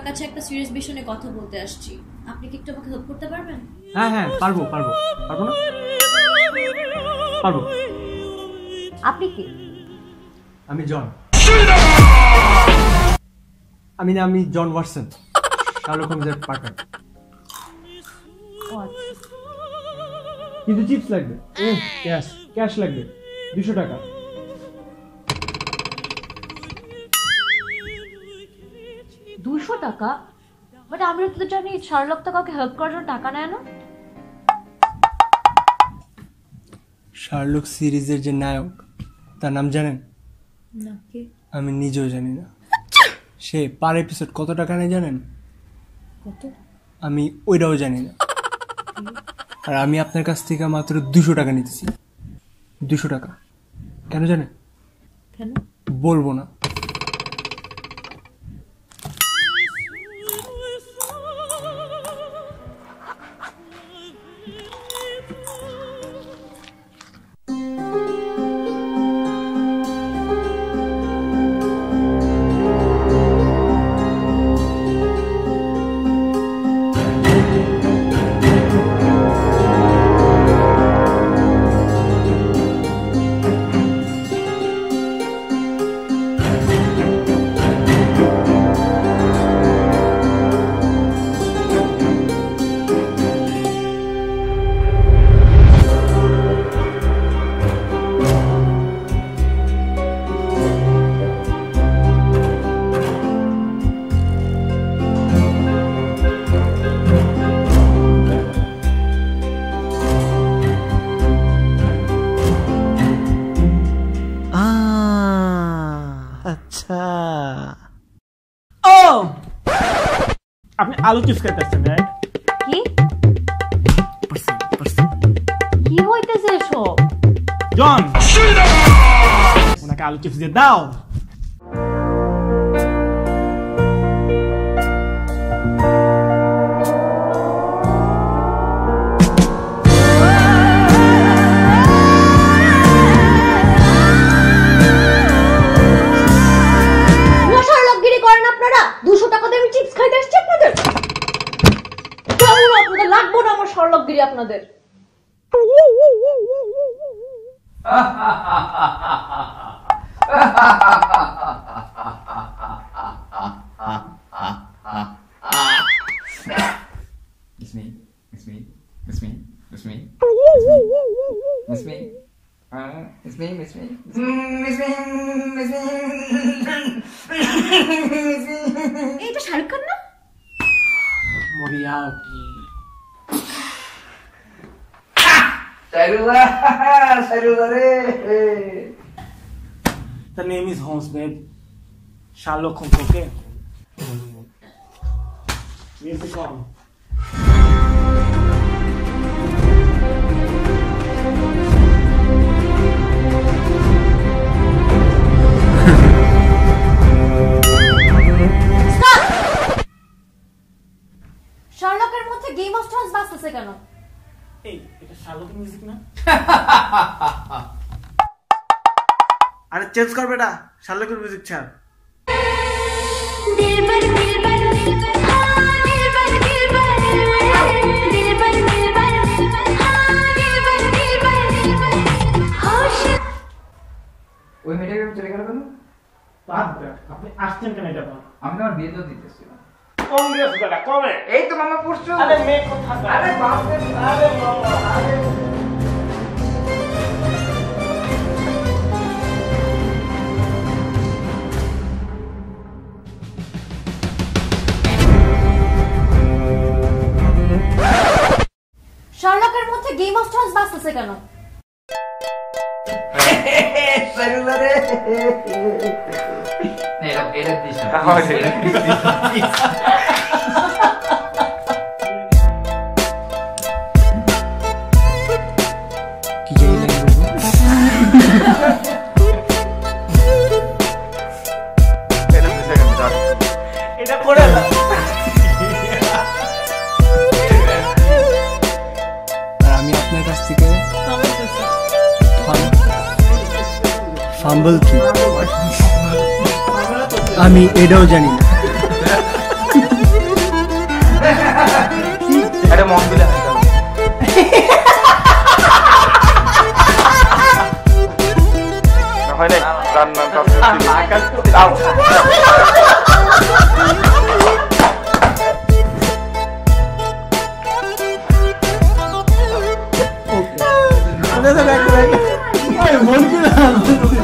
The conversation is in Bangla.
কাছে একটা সিরিয়াস বিষয় নিয়ে কথা বলতে আসছি। আপনি কি একটু আমাকে হেল্প করতে পারবেন? হ্যাঁ হ্যাঁ পারবো পারবো পারবো না পারবো। আপনি কি? আমি জন। আমি জন ওয়াটসন, শার্লক হোমসের পার্টনার। কিন্তু চিপস লাগবে, ক্যাশ ক্যাশ লাগবে 200 টাকা। টাকা? বাট আমরা তো জানি শার্লক তো কাউকে হেল্প করার জন্য টাকা নেয় না। শার্লক সিরিজের যে নায়ক তার নাম জানেন? না। কি? আমি নিজেও জানি না। সে পার এপিসোড কত টাকা নেয় জানেন? কত? আমি ওইটাও জানি না। আর আমি আপনার কাছ থেকে মাত্র 200 টাকা নিতেছি। 200 টাকা কেন জানেন? কেন? বলবো না। আচ্ছা ও আপনি আলু চিপস খাইতেছেন রাইট? কি কি হইতেছে এসব? জন ওনাকে আলু চিপস দিয়ে দাও। আপনাদের এটা শাহরুখ খান না? মরিয়াটি The name is Holmes, babe. Sherlock Holmes, okay? Music on. Stop! শার্লকের মধ্যে গেম অফ থ্রোনস বাজতেছে কেন? এই এটা শার্লকের মিউজিক না? আরে চেঞ্জ কর বেটা, শার্লকের মিউজিক ছাড়। ওই মেয়েটাকে চলে গেল কেন? আপনি আসছেন কেন এটা বল? আমি তোমার বিয়ে তো দিতেছিলাম। কংগ্রেস বেটা কমে। এই তো মামা পড়ছো। আরে মেয়ে কথা। আরে বাপ রে, আরে মামা, আরে শার্লকের মধ্যে গেম অফ থ্রোনস বাজতেছে কেন? সেলুলারে এটা দিস না। কি জানি লাগবে এটা করে না। আর আমি আপনার কাছ থেকে ফাম্বল কি আমি এটাও জানি না। দেখ, দেখ, দেখ। ওই, মন কি না?